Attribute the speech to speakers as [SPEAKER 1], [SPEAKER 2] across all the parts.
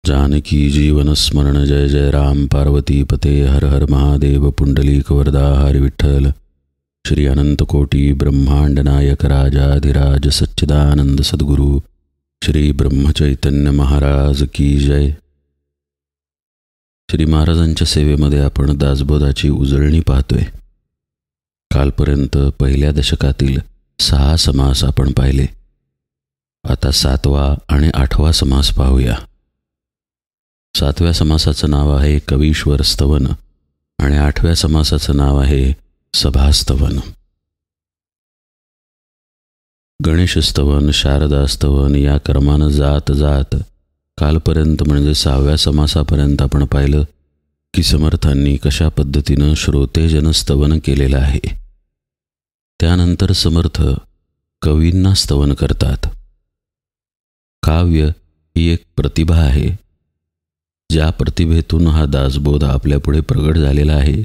[SPEAKER 1] जानकी जीवन स्मरण जय जय राम पार्वती पते हर हर महादेव पुंडलिक वरदा हरि विठ्ठल श्री अनंत कोटी ब्रह्मांड नायक राजाधिराज सच्चिदानंद सद्गुरु श्री ब्रह्मचैतन्य महाराज की जय। श्री महाराजांच्या सेवेमध्ये आपण दासबोधाची उजळणी पाहतोय। कालपर्यंत पहिल्या दशकातील 6 समास आपण पाहिले। आता 7वा आणि 8वा समास पाहूया। 7व्या समासाचं नाव आहे कवीश्वर स्तवन आणि 8व्या समासाचं नाव आहे सभास्तवन। गणेश स्तवन, शारदा स्तवन या क्रमानं जात जात कालपर्यंत म्हणजे 6व्या समासापर्यंत आपण पाहिलं की समर्थांनी कशा पद्धतीनं श्रोतेजन स्तवन केलेलं आहे। त्यानंतर समर्थ कवींना स्तवन करतात। काव्य ही एक प्रतिभा आहे। ज्या प्रतिभेतून हा दासबोध आपल्यापुढे प्रगट झालेला आहे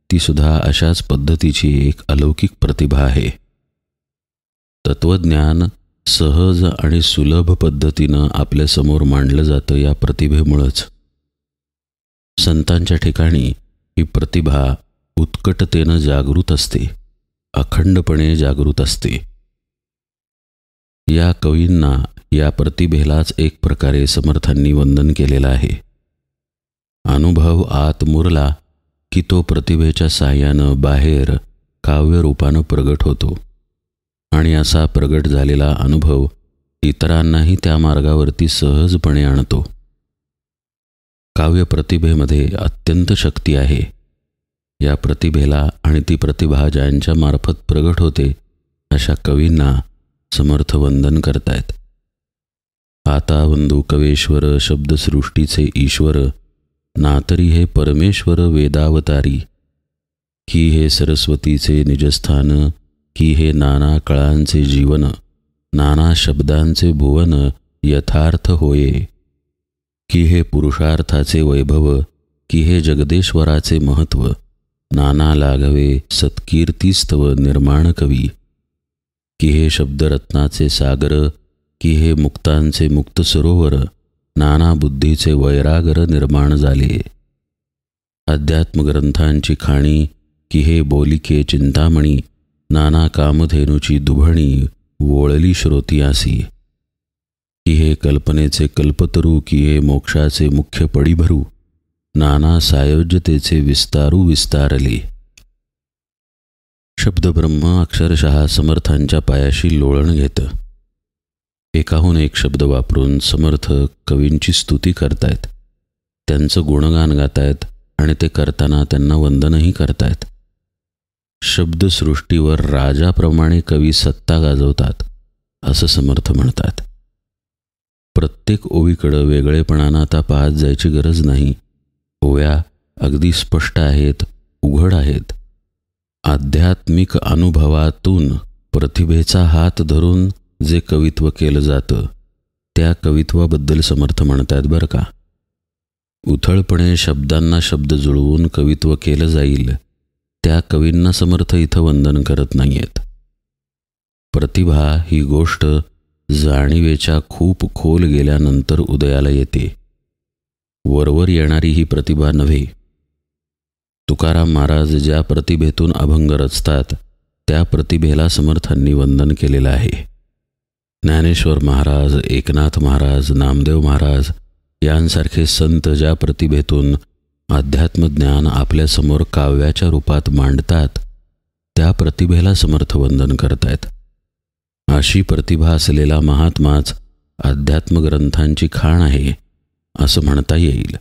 [SPEAKER 1] ती सुद्धा अशाच पद्धतीची एक अलौकिक प्रतिभा आहे। तत्वज्ञान सहज आणि सुलभ पद्धतीनं आपल्यासमोर मांडलं जातं या प्रतिभेमुळेच। संतांच्या ठिकाणी ही प्रतिभा उत्कटतेनं जागृत असते, अखंडपणे जागृत असते। या कवींना, या प्रतिभेलाच एक प्रकारे समर्थांनी वंदन केलेलं आहे। अनुभव आत मुरला की तो प्रतिभेच्या साह्यानं बाहेर काव्यरूपानं प्रगट होतो आणि असा प्रगट झालेला अनुभव इतरांनाही त्या मार्गावरती सहजपणे आणतो। काव्य प्रतिभेमध्ये अत्यंत शक्ती आहे। या प्रतिभेला आणि ती प्रतिभा ज्यांच्या मार्फत प्रगट होते अशा कवींना समर्थ वंदन करतायत। आता वंदू कवेश्वर शब्दसृष्टीचे ईश्वर, नातरी हे परमेश्वर वेदावतारी, की हे सरस्वतीचे निजस्थान, की हे नाना कळांचे जीवन, नाना शब्दांचे भुवन यथार्थ होये, की हे पुरुषार्थाचे वैभव, की हे जगदेश्वराचे महत्व, नाना लाघवे सत्कीर्तीस्तव निर्माण कवी, की हे शब्दरत्नाचे सागर, की हे मुक्तांचे मुक्त सरोवर, नाना बुद्धीचे वैरागर निर्माण झाले। अध्यात्मग्रंथांची खाणी, की हे बोलिके चिंतामणी, नाना कामधेनूची दुभणी वोळली श्रोतियासी, की हे कल्पनेचे कल्पतरू, की हे मोक्षाचे मुख्य पडीभरू, नाना सायोज्यतेचे विस्तारू विस्तारले। शब्दब्रह्म अक्षरशः समर्थांच्या पायाशी लोळण घेतं। एकाहून एक शब्द वापरून समर्थ कवींची स्तुती करतायत, त्यांचं गुणगान गातायत आणि ते करताना त्यांना वंदनही करतायत। शब्दसृष्टीवर राजाप्रमाणे कवी सत्ता गाजवतात असं समर्थ म्हणतात। प्रत्येक ओवीकडं वेगळेपणानं आता पाहत जायची गरज नाही। ओव्या अगदी स्पष्ट आहेत, उघड आहेत। आध्यात्मिक अनुभवातून प्रतिभेचा हात धरून जे कवित्व केलं जातं त्या कवित्वाबद्दल समर्थ म्हणतात बरं का। उथळपणे शब्दांना शब्द जुळवून कवित्व केलं जाईल त्या कवींना समर्थ इथं वंदन करत नाहीयेत। प्रतिभा ही गोष्ट जाणीवेच्या खूप खोल गेल्यानंतर उदयाला येते, वरवर येणारी ही प्रतिभा नव्हे। तुकाराम महाराज ज्या प्रतिभेतून अभंग रचतात त्या प्रतिभेला समर्थांनी वंदन केलेलं आहे। ज्ञानेश्वर महाराज, एकनाथ महाराज, नामदेव महाराज यांसारखे संत ज्या प्रतिभेतून अध्यात्मज्ञान आपल्यासमोर काव्याच्या रूपात मांडतात त्या प्रतिभेला समर्थ वंदन करतायत। अशी प्रतिभा असलेला महात्माच अध्यात्मग्रंथांची खाण आहे असं म्हणता येईल।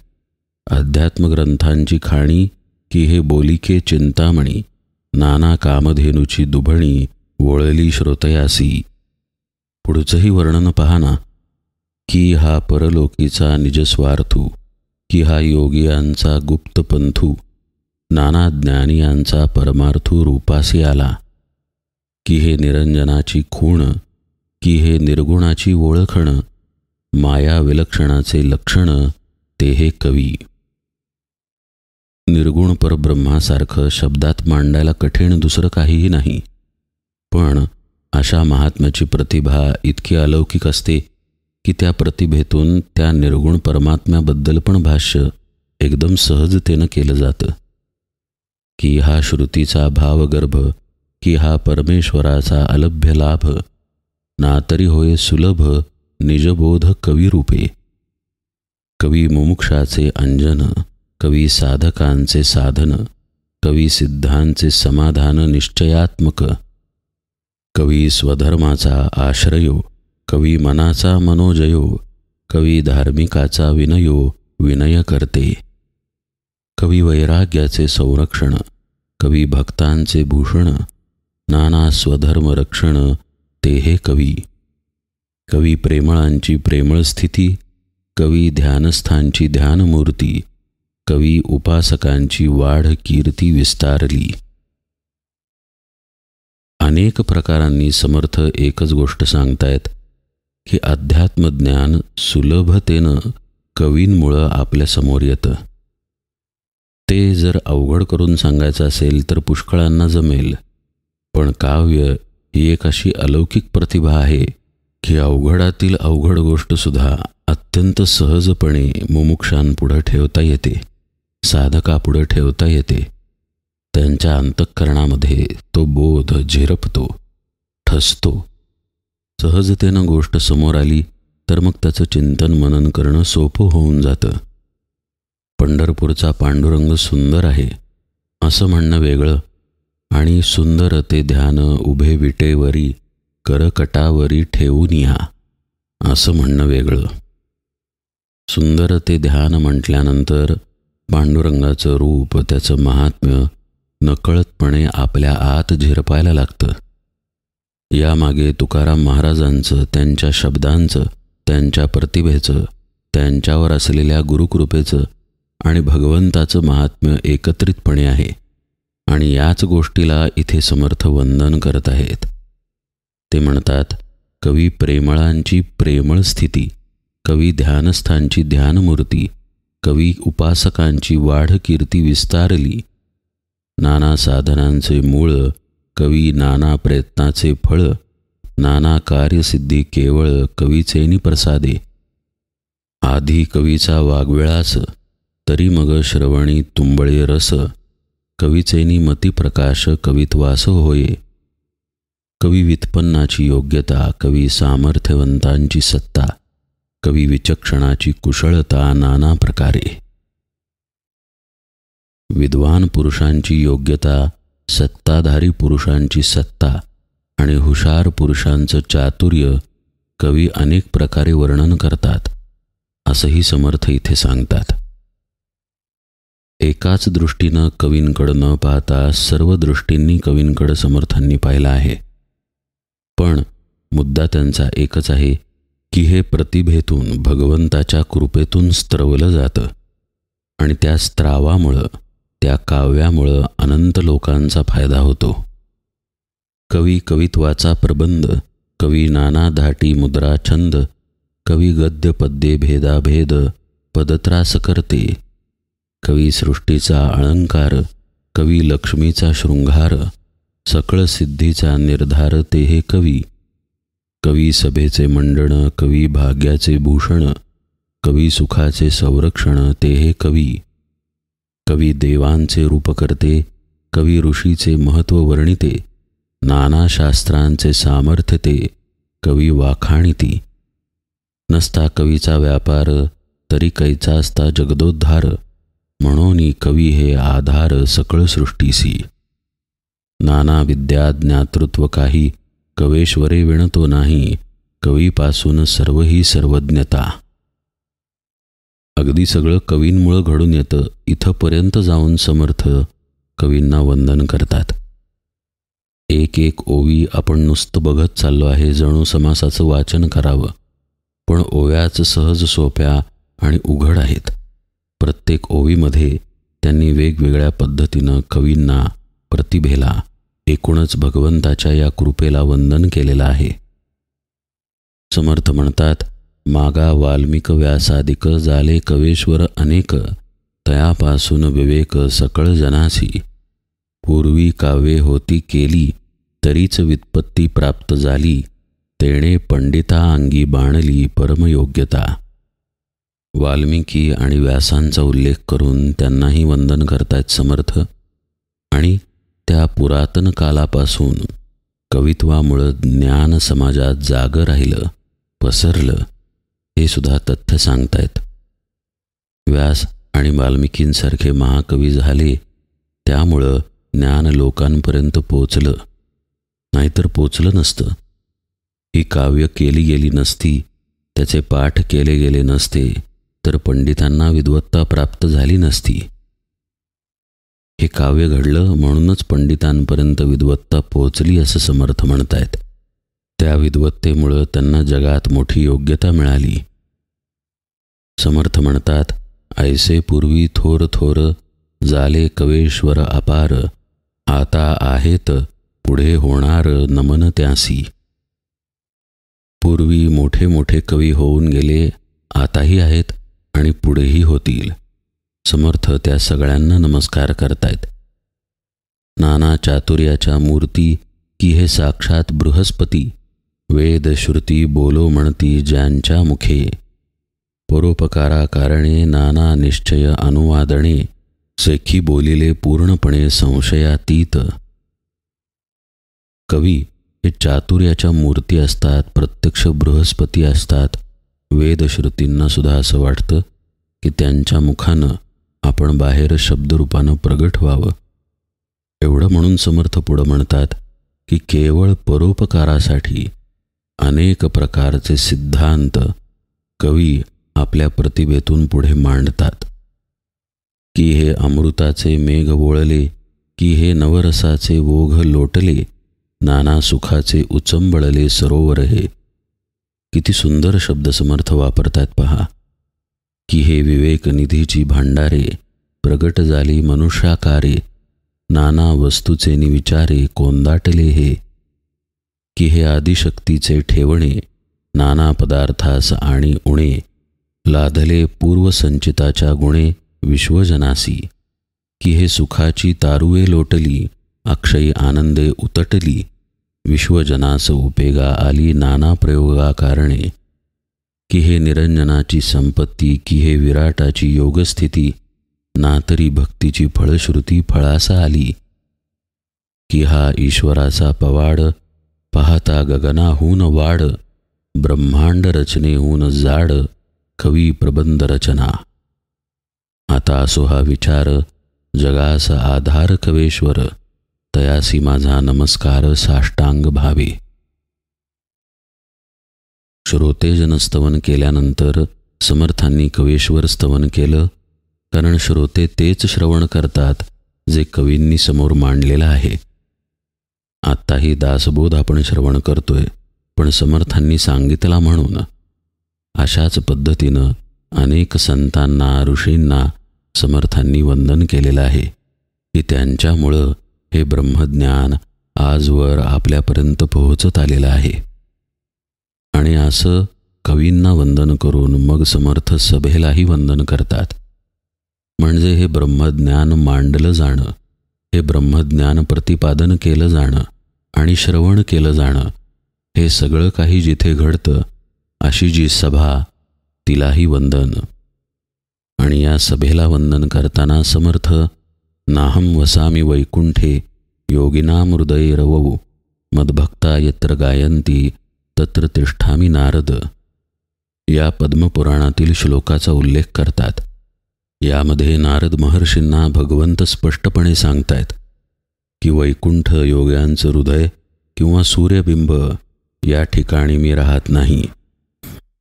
[SPEAKER 1] अध्यात्मग्रंथांची खाणी, की हे बोलिके चिंतामणी, नाना कामधेनूची दुभणी वोळली श्रोतयासी। पुढचंही वर्णन पहा ना, की हा परलोकीचा निजस्वार्थू, की हा योगियांचा गुप्त पंथू, नाना ज्ञानियांचा परमार्थू रूपासी आला, की हे निरंजनाची खूण, की हे निर्गुणाची ओळखण, माया विलक्षणाचे लक्षण ते हे कवी। निर्गुण परब्रह्मासारखं शब्दात मांडायला कठीण दुसरं काहीही नाही, पण अशा महात्म्याची प्रतिभा इतकी अलौकिक असते की त्या प्रतिभेतून त्या निर्गुण परमात्म्याबद्दल पण भाष्य एकदम सहजतेनं केलं जातं, की हा श्रुतीचा भावगर्भ, की हा परमेश्वराचा अलभ्य लाभ, ना तरी होय सुलभ निजबोध कविरूपे. कवी मुमुक्षाचे अंजन, कवी साधकांचे साधन, कवी सिद्धांचे समाधान निश्चयात्मक, कवी स्वधर्माचा आश्रयो, कवी मनाचा मनोजयो, कवी धार्मिकाचा विनयो विनय करते, कवी वैराग्याचे संरक्षण, कवी भक्तांचे भूषण, नाना स्वधर्म रक्षण ते हे कवी. कवी प्रेमळांची प्रेमळ स्थिती, कवी ध्यानस्थांची ध्यानमूर्ती, कवी उपासकांची वाढ कीर्ती विस्तारली. अनेक प्रकारांनी समर्थ एकच गोष्ट सांगतायत की अध्यात्मज्ञान सुलभतेनं कवींमुळं आपल्या समोर येतं. ते जर अवघड करून सांगायचं असेल तर पुष्कळांना जमेल, पण काव्य ही एक अशी अलौकिक प्रतिभा आहे की अवघडातील अवघड गोष्टसुद्धा अत्यंत सहजपणे मुमुक्षांपुढं ठेवता येते, साधकापुढं ठेवता येते. त्यांच्या अंतःकरणामध्ये तो बोध झिरपतो, ठसतो. सहजतेनं गोष्ट समोर आली तर मग त्याचं चिंतन मनन करणं सोपं होऊन जातं. पंढरपूरचा पांडुरंग सुंदर आहे असं म्हणणं वेगळं, आणि सुंदर ते ध्यान उभे विटेवरी करकटावरी ठेवून या असं म्हणणं वेगळं. सुंदर ते ध्यान म्हटल्यानंतर पांडुरंगाचं रूप, त्याचं महात्म्य नकळतपणे आपल्या आत झिरपायला लागतं. यामागे तुकाराम महाराजांचं, त्यांच्या शब्दांचं, त्यांच्या प्रतिभेचं, त्यांच्यावर असलेल्या गुरुकृपेचं आणि भगवंताचं महात्म्य एकत्रितपणे आहे. आणि याच गोष्टीला इथे समर्थ वंदन करत आहेत. ते म्हणतात, कवी प्रेमळांची प्रेमळ स्थिती, कवी ध्यानस्थांची ध्यानमूर्ती, कवी उपासकांची वाढ कीर्ती विस्तारली, नाना साधनांचे मूळ, कवी नाना प्रयत्नाचे फळ, नाना कार्यसिद्धी केवळ कवीचेनी प्रसादे. आधी कवीचा वाग्वेळास, तरी मग श्रवणी तुंबळे रस, कवीचेनी मतिप्रकाश कवित्वास होये. कवी व्युत्पन्नाची योग्यता, कवी सामर्थ्यवंतांची सत्ता, कवी विचक्षणाची कुशळता नाना प्रकारे. विद्वान पुरुषांची योग्यता, सत्ताधारी पुरुषांची सत्ता आणि हुशार पुरुषांचं चातुर्य कवी अनेक प्रकारे वर्णन करतात असंही समर्थ इथे सांगतात. एकाच दृष्टीनं कवींकडं न पाहता सर्व दृष्टींनी कवींकडं समर्थांनी पाहिलं आहे. पण मुद्दा त्यांचा एकच आहे की हे प्रतिभेतून, भगवंताच्या कृपेतून स्त्रवलं जातं आणि त्या स्त्रावामुळं, त्या काव्यामुळं अनंत लोकांचा फायदा होतो. कवी कवित्वाचा प्रबंध, कवी नाना धाटी मुद्रा छंद, कवी गद्य पद्ये भेदाभेद पदत्रास करते, कवी सृष्टीचा अलंकार, कवी लक्ष्मीचा शृंगार, सकळ सिद्धीचा निर्धार ते हे कवी. कवी सभेचे मंडण, कवी भाग्याचे भूषण, कवी सुखाचे संरक्षण ते हे कवी. कवी देवांचे रूप करते, कवी ऋषीचे महत्त्व वर्णिते, नाना शास्त्रांचे सामर्थ्य ते कवी वाखाणिती. नसता कवीचा व्यापार, तरी कैचा असता जगदोद्धार, म्हणून कवी हे आधार सकळ सृष्टीसी. नाना विद्या ज्ञातृत्व काही, कवेश्वरे विणतो नाही, कवीपासून सर्वही सर्वज्ञता. अगदी सगळं कवींमुळं घडून येतं इथंपर्यंत जाऊन समर्थ कवींना वंदन करतात. एक एक ओवी आपण नुसतं बघत चाललो आहे, जणू समासाचं वाचन करावं, पण ओव्याच सहज सोप्या आणि उघड आहेत. प्रत्येक ओवीमध्ये त्यांनी वेगवेगळ्या पद्धतीनं कवींना, प्रतिभेला, एकूणच भगवंताच्या या कृपेला वंदन केलेलं आहे. समर्थ म्हणतात, मागा वाल्मिक व्यासादिक झाले कवेश्वर अनेक, तयापासून विवेक सकळ जनासी. पूर्वी काव्ये होती केली, तरीच व्युत्पत्ती प्राप्त झाली, तेणे पंडिता अंगी बाणली परमयोग्यता. वाल्मिकी आणि व्यासांचा उल्लेख करून त्यांनाही वंदन करतायत समर्थ. आणि त्या पुरातन कालापासून कवित्वामुळं ज्ञान समाजात जागं राहिलं, पसरलं, हे सुद्धा तथ्य सांगतायत. व्यास आणि वाल्मिकींसारखे महाकवी झाले त्यामुळं ज्ञान लोकांपर्यंत पोचलं, नाहीतर पोचलं नसतं. ही काव्य केली गेली नसती, त्याचे पाठ केले गेले नसते, तर पंडितांना विद्वत्ता प्राप्त झाली नसती. हे काव्य घडलं म्हणूनच पंडितांपर्यंत विद्वत्ता पोचली असं समर्थ म्हणतायत. त्या विद्वत्तेमुळं त्यांना जगात मोठी योग्यता मिळाली. समर्थ म्हणतात, ऐसे पूर्वी थोर थोर झाले कवेश्वर अपार, आता आहेत पुढे होणार नमन त्यासी. पूर्वी मोठे मोठे कवी होऊन गेले, आताही आहेत आणि पुढेही होतील. समर्थ त्या सगळ्यांना नमस्कार करतायत. नाना चातुर्याच्या मूर्ती की हे साक्षात बृहस्पती, वेद श्रुती बोलो म्हणती ज्यांच्या मुखे. परोपकारा कारणे नाना निश्चय अनुवादणे, सेखी बोलिले पूर्णपणे संशयातीत. कवी हे चातुर्याच्या मूर्ती असतात, प्रत्यक्ष बृहस्पती असतात. वेदश्रुतींना सुद्धा असं वाटतं की त्यांच्या मुखानं आपण बाहेर शब्दरूपानं प्रगट व्हावं. एवढं म्हणून समर्थ पुढं म्हणतात की केवळ परोपकारासाठी अनेक प्रकारचे सिद्धांत कवी आपल्या प्रतिभेतून पुढे मांडतात. की हे अमृताचे मेघ वोळले, की हे नवरसाचे ओघ लोटले, नाना सुखाचे उचंबळले सरोवर हे. किती सुंदर शब्द समर्थ वापरतात पहा. की हे विवेकनिधीची भांडारे, प्रगट झाली मनुष्याकारे, नाना वस्तूचे निविचारे कोंदाटले हे. की हे आदिशक्तीचे ठेवणे, नाना पदार्थास आणि उणे, लाधले पूर्वसंचिताच्या गुणे विश्वजनासी. की हे सुखाची तारुवे लोटली, अक्षयी आनंदे उतटली, विश्वजनास उपेगा आली नाना प्रयोगा कारणे. की हे निरंजनाची संपत्ती, की हे विराटाची योगस्थिती, नातरी भक्तीची फळश्रुती फळासा आली. की हा ईश्वराचा पवाड, पाहता गगनाहून वाढ, ब्रह्मांड रचनेहून जाड, कवी प्रबंध रचना. आता असो हा विचार, जगास आधार कवेश्वर, तयासी माझा नमस्कार साष्टांग भावे. श्रोतेजन स्तवन केल्यानंतर समर्थांनी कवेश्वर स्तवन केलं, कारण श्रोते तेच श्रवण करतात जे कवींनी समोर मांडलेलं आहे. आत्ताही दासबोध आपण श्रवण करतोय, पण समर्थांनी सांगितला म्हणून. अशाच पद्धतीनं अनेक संतांना, ऋषींना समर्थांनी वंदन केलेलं आहे की त्यांच्यामुळं हे ब्रह्मज्ञान आजवर आपल्यापर्यंत पोहोचत आलेलं आहे. आणि असं कवींना वंदन करून मग समर्थ सभेलाही वंदन करतात. म्हणजे हे ब्रह्मज्ञान मांडलं जाणं, हे ब्रह्मज्ञान प्रतिपादन केलं जाणं आणि श्रवण केलं जाणं, हे सगळं काही जिथे घडतं अशी जी सभा, तिलाही वंदन. आणि या सभेला वंदन करताना समर्थ, नाहम वसामी वैकुंठे योगिनाम हृदये रवौ, मद्भक्ता यत्र गायन्ति तत्र तिष्ठामी नारद, या पद्मपुराणातील श्लोकाचा उल्लेख करतात. यामध्ये नारद महर्षींना भगवंत स्पष्टपणे सांगतायत की वैकुंठ योग्यांचं हृदय किंवा सूर्यबिंब या ठिकाणी मी राहत नाही.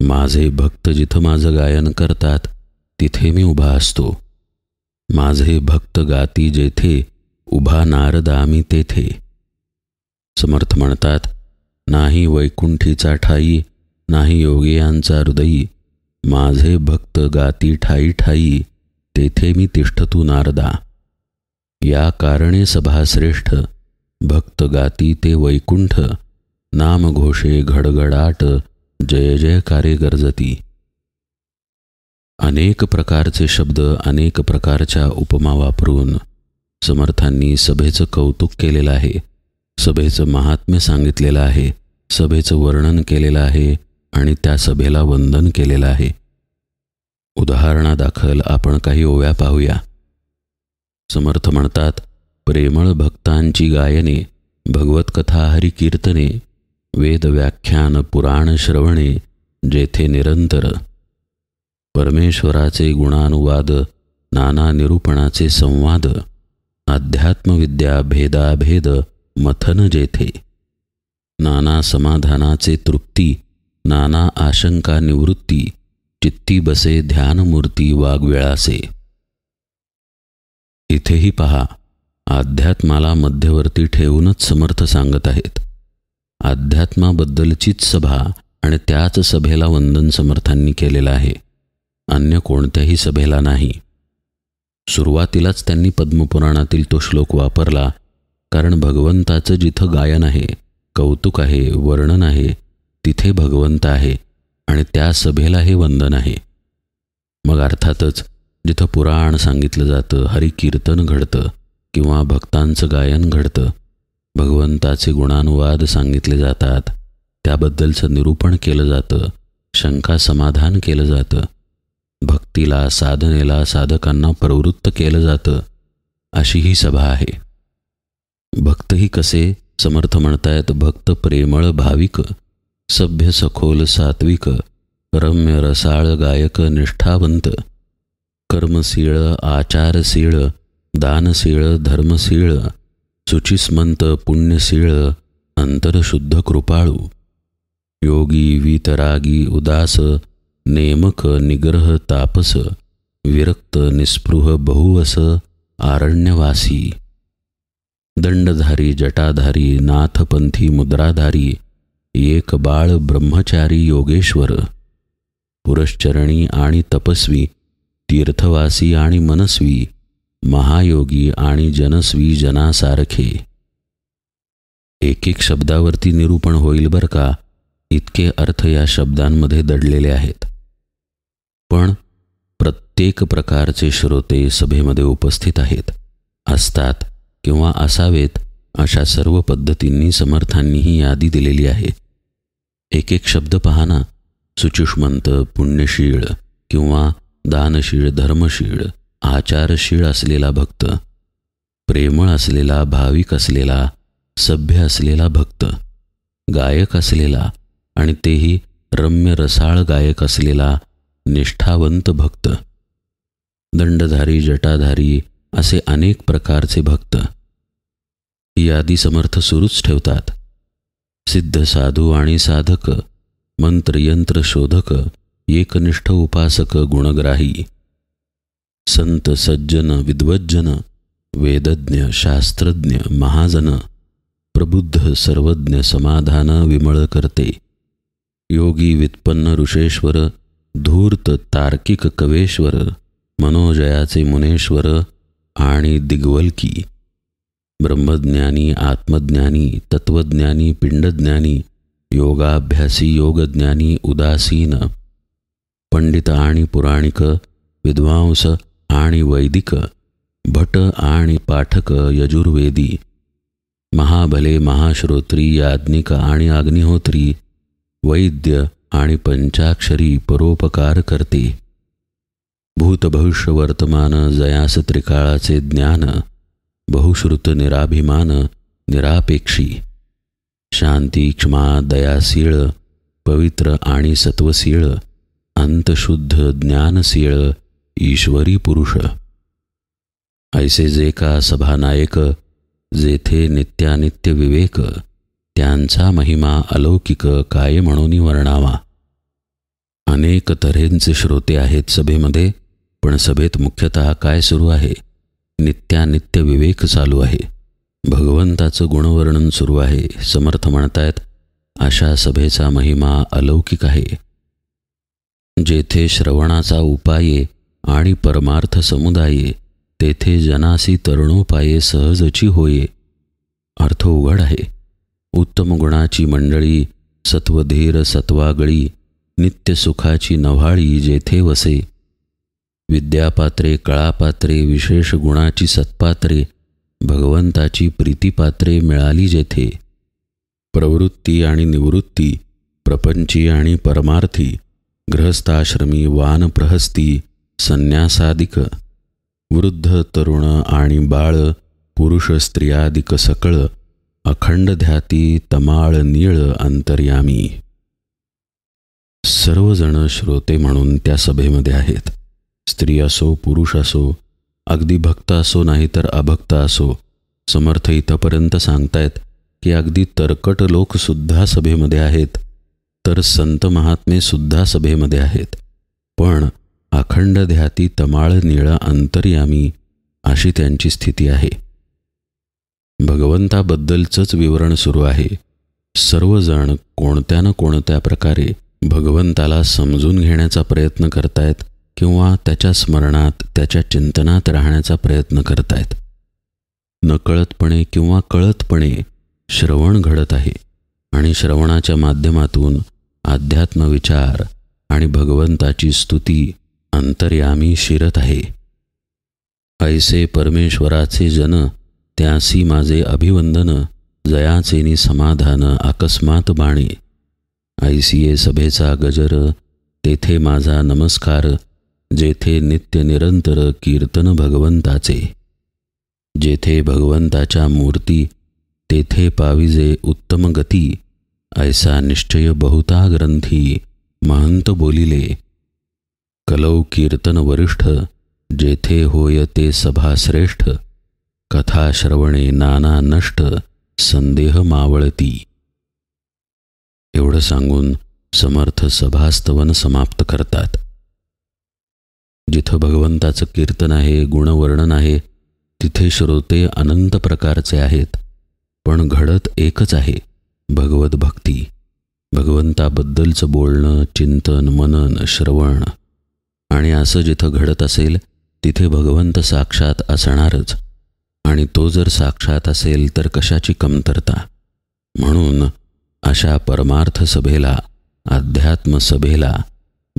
[SPEAKER 1] माझे भक्त जिथं माझं गायन करतात तिथे मी उभा असतो. माझे भक्त गाती जेथे, उभा नारद आम्ही तेथे. समर्थ म्हणतात, नाही वैकुंठीचा ठाई, नाही योगियांचा हृदयी, माझे भक्त गाती ठाई ठाई, तेथे मी तिष्ठतू नारदा. या कारणे सभाश्रेष्ठ, भक्त गाती ते वैकुंठ, नाम घोषे घडघडाट, जय जयकारे गर्जती. अनेक प्रकारचे शब्द, अनेक प्रकारच्या उपमा वापरून समर्थांनी सभेचं कौतुक केलेलं आहे, सभेचं महात्म्य सांगितलेलं आहे सभेचं वर्णन केलेलं आहे आणि त्या सभेला वंदन केलेलं आहे. उदाहरणादाखल आपण काही ओव्या पाहूया. समर्थ म्हणतात, प्रेमळ भक्तांची गायने, भगवत कथा हरिकीर्तने, वेद व्याख्यान पुराण श्रवणे, जेथे निरंतर परमेश्वराचे गुणानुवाद, नाना निरूपणाचे संवाद, अध्यात्मविद्या भेदाभेद मथन जेथे, नाना समाधानाचे तृप्ती, नाना आशंका निवृत्ती, चित्ती बसे ध्यानमूर्ती वाग्वेळासे. इथेही पहा, अध्यात्माला मध्यवर्ती ठेवूनच समर्थ सांगत आहेत. अध्यात्माबद्दलचीच सभा आणि त्याच सभेला वंदन समर्थांनी केलेलं आहे, अन्य कोणत्याही सभेला नाही. सुरुवातीलाच त्यांनी पद्मपुराणातील तो श्लोक वापरला, कारण भगवंताचं जिथं गायन आहे, कौतुक आहे, वर्णन आहे, तिथे भगवंत आहे आणि त्या सभेला हे वंदन आहे. मग अर्थातच जिथं पुराण सांगितलं जातं, हरिकीर्तन घडतं किंवा भक्तांचं गायन घडतं, भगवंताचे गुणानुवाद सांगितले जातात, त्याबद्दलचं निरूपण केलं जातं, शंका समाधान केलं जातं, भक्तीला साधनेला साधकांना प्रवृत्त केलं जातं, अशी ही सभा आहे. भक्तही कसे? समर्थ म्हणतायत, भक्त प्रेमळ भाविक, सभ्य सखोल सात्विक, रम्य रसाळ गायक निष्ठावंत, कर्मशीळ आचारशीळ, दानशीळ धर्मशीळ, शुचिस्मंत पुण्यशीळ, अंतरशुद्ध कृपाळू, योगी वीतरागी उदास, नेमक निग्रह तापस, विरक्त निस्पृह बहुवस, आरण्यवासी, दंडधारी जटाधारी, नाथपंथी मुद्राधारी, एक बाळ ब्रह्मचारी योगेश्वर, पुरश्चरणी आणि तपस्वी, तीर्थवासी आणि मनस्वी, महायोगी आणि जनस्वी जनासारखे. एक एक शब्दावरती निरूपण होईल बरं का, इतके अर्थ या शब्दांमध्ये दडलेले आहेत. पण प्रत्येक प्रकारचे श्रोते सभेमध्ये उपस्थित आहेत, असतात किंवा असावेत, अशा सर्व पद्धतींनी समर्थांनी ही यादी दिलेली आहे. एक एक शब्द पहा ना. शुचिष्मंत पुण्यशीळ किंवा दानशीळ धर्मशीळ आचारशीळ असलेला भक्त, प्रेमळ असलेला भाविक असलेला सभ्य असलेला भक्त, गायक असलेला आणि तेही रम्य रसाळ गायक असलेला निष्ठावंत भक्त, दंडधारी जटाधारी असे अनेक प्रकारचे भक्त. ही यादी समर्थ सुरूच ठेवतात. सिद्ध साधू आणि साधक, मंत्रयंत्र शोधक, एकनिष्ठ उपासक गुणग्राही, संत सज्जन विद्वज्जन, वेदज्ञ शास्त्रज्ञ महाजन, प्रबुद्ध सर्वज्ञ समाधान विमळ करते, योगी व्युत्पन्न ऋषेश्वर, धूर्त तार्किक कवेश्वर, मनोजयाचे मुनेश्वर आणि दिग्वल्की, ब्रह्मज्ञानी आत्मज्ञानी तत्वज्ञानी पिंडज्ञानी, योगाभ्यासी योगज्ञानी उदासीन, पंडित आणि पुराणिक, विद्वांस आणि वैदिक, भट आणि पाठक यजुर्वेदी, महाभले महाश्रोत्री याज्ञिक आणि अग्निहोत्री, वैद्य आणि पंचाक्षरी परोपकार करते, भूत भविष्य वर्तमान जयास त्रिकाळाचे ज्ञान, बहुश्रुत निराभिमान निरापेक्षी, शांती क्षमा दयाशीळ, पवित्र आणि सत्वशीळ, अंतशुद्ध ज्ञानशीळ, ईश्वरी पुरुष. ऐसे जे का सभानायक, जेथे नित्यानित्य विवेक, त्यांचा महिमा अलौकिक काय म्हणून वर्णावा. अनेक तऱ्हेंचे श्रोते आहेत सभेमध्ये, पण सभेत मुख्यतः काय सुरू आहे? नित्यानित्य विवेक चालू आहे, भगवंताचं गुणवर्णन सुरू आहे. समर्थ म्हणतायत, अशा सभेचा महिमा अलौकिक आहे. जेथे श्रवणाचा उपाये आणि परमार्थ समुदाये, तेथे जनासी तरुणोपाये सहजची होये. अर्थ उघड आहे. उत्तम गुणाची मंडळी, सत्वधीर सत्वागळी, नित्य सुखाची नव्हाळी जेथे वसे, विद्यापात्रे कळापात्रे विशेष गुणाची सत्पात्रे, भगवंताची प्रीतिपात्रे मिळाली जेथे, प्रवृत्ती आणि निवृत्ती, प्रपंची आणि परमार्थी, गृहस्थाश्रमी, वानप्रहस्ती, संन्यासादिक, वृद्ध तरुण आणि बाळ, पुरुष स्त्रियादिक सकळ, अखंड ध्याती तमाळ नीळ अंतर्यामी. सर्वजण श्रोते म्हणून त्या सभेमध्ये आहेत. स्त्री असो, पुरुष असो, अगदी भक्त असो नाहीतर अभक्त असो. समर्थ इथंपर्यंत सांगतायत की अगदी तरकट लोकसुद्धा सभेमध्ये आहेत, तर संत महात्मे सुद्धा सभेमध्ये आहेत. पण अखंड ध्याती तमाळ नीळ अंतर्यामी अशी त्यांची स्थिती आहे. भगवंताबद्दलचंच विवरण सुरू आहे. सर्वजण कोणत्या न कोणत्या प्रकारे भगवंताला समजून घेण्याचा प्रयत्न करतायत किंवा त्याच्या स्मरणात, त्याच्या चिंतनात राहण्याचा प्रयत्न करतायत. नकळतपणे किंवा कळतपणे श्रवण घडत आहे आणि श्रवणाच्या माध्यमातून अध्यात्म विचार आणि भगवंताची स्तुती अंतर्यामी शिरत आहे. ऐसे परमेश्वराचे जन, त्यासी माझे अभिवंदन, जयाचेनी समाधान अकस्मात बाणे. ऐसिये सभेचा गजर, तेथे माझा नमस्कार, जेथे नित्य निरंतर कीर्तन भगवंताचे. जेथे भगवंताच्या मूर्ती, तेथे पाविजे उत्तम गती. ऐसा निश्चय बहुता ग्रंथी, महंत बोलिले. कलौ कीर्तन वरिष्ठ, जेथे होय ते सभा श्रेष्ठ. कथा श्रवणे नाना नष्ट, संदेह मावळती. एवढं सांगून समर्थ सभास्तवन समाप्त करतात. जिथं भगवंताचं कीर्तन आहे, गुणवर्णन आहे, तिथे श्रोते अनंत प्रकारचे आहेत, पण घडत एकच आहे, भगवत भक्ती. भगवंताबद्दलचं बोलणं, चिंतन, मनन, श्रवण. आणि असं जिथं घडत असेल तिथे भगवंत साक्षात असणारच. आणि तो जर साक्षात असेल तर कशाची कमतरता. म्हणून अशा परमार्थ सभेला, अध्यात्म सभेला,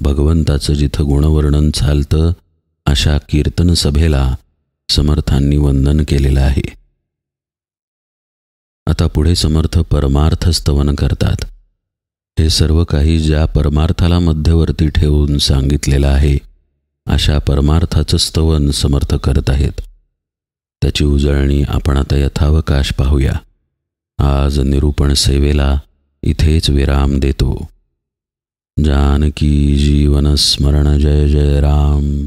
[SPEAKER 1] भगवंताचं जिथं गुणवर्णन चालतं अशा कीर्तन सभेला समर्थांनी वंदन केलेलं आहे. आता पुढे समर्थ परमार्थ स्तवन करतात. हे सर्व काही ज्या परमार्थाला मध्यवर्ती ठेवून सांगितलेलं आहे अशा परमार्थाचं स्तवन समर्थ करत आहेत. त्याची उजळणी आपण आता यथावकाश पाहूया. आज निरूपण सेवेला इथेच विराम देतो. जानकी जीवन स्मरण. जय जय राम.